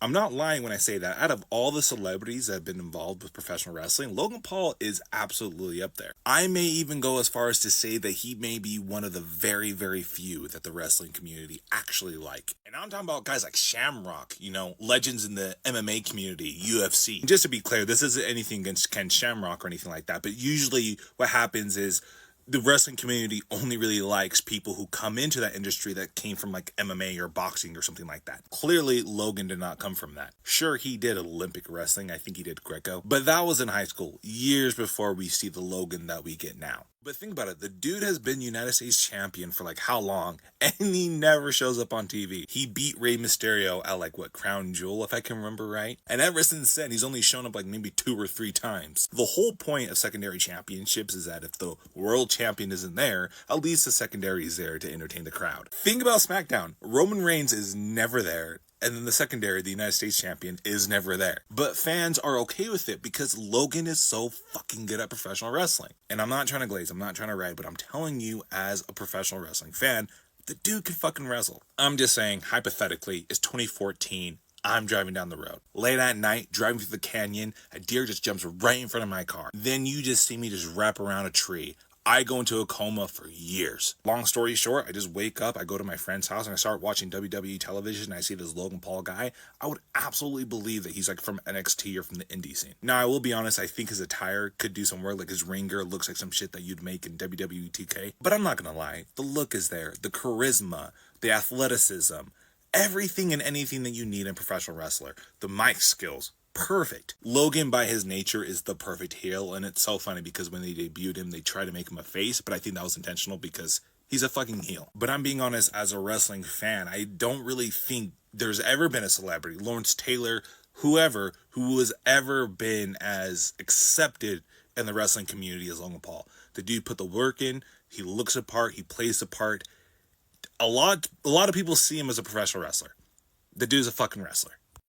I'm not lying when I say that. Out of all the celebrities that have been involved with professional wrestling, Logan Paul is absolutely up there. I may even go as far as to say that he may be one of the very, very few that the wrestling community actually like. And I'm talking about guys like Shamrock, legends in the MMA community, UFC. Just to be clear, this isn't anything against Ken Shamrock or anything like that, but usually what happens is the wrestling community only really likes people who come into that industry that came from like MMA or boxing or something like that. Clearly, Logan did not come from that. Sure, he did Olympic wrestling. I think he did Greco, but that was in high school, years before we see the Logan that we get now. But think about it, the dude has been United States champion for like how long? And he never shows up on TV. He beat Rey Mysterio at like what, Crown Jewel, if I can remember right? And ever since then, he's only shown up like maybe 2 or 3 times. The whole point of secondary championships is that if the world champion isn't there, at least the secondary is there to entertain the crowd. Think about SmackDown. Roman Reigns is never there. And then the secondary, the United States champion, is never there. But fans are okay with it because Logan is so fucking good at professional wrestling. And I'm not trying to glaze, I'm not trying to ride, but I'm telling you as a professional wrestling fan, the dude can fucking wrestle. I'm just saying, hypothetically, it's 2014. I'm driving down the road. Late at night, driving through the canyon, a deer just jumps right in front of my car. Then you just see me just wrap around a tree. I go into a coma for years. Long story short, I just wake up, I go to my friend's house, and I start watching WWE television, and I see this Logan Paul guy. I would absolutely believe that he's like from NXT or from the indie scene. Now, I will be honest, I think his attire could do some work, like his ring gear looks like some shit that you'd make in WWE 2K. But I'm not gonna lie, the look is there, the charisma, the athleticism, everything and anything that you need in a professional wrestler. The mic skills, perfect. Logan, by his nature, is the perfect heel, and it's so funny because when they debuted him, they tried to make him a face, but I think that was intentional because he's a fucking heel. But I'm being honest, as a wrestling fan, I don't really think there's ever been a celebrity, Lawrence Taylor, whoever, who has ever been as accepted in the wrestling community as Logan Paul. The dude put the work in, he looks the part, he plays the part. A lot of people see him as a professional wrestler. The dude's a fucking wrestler.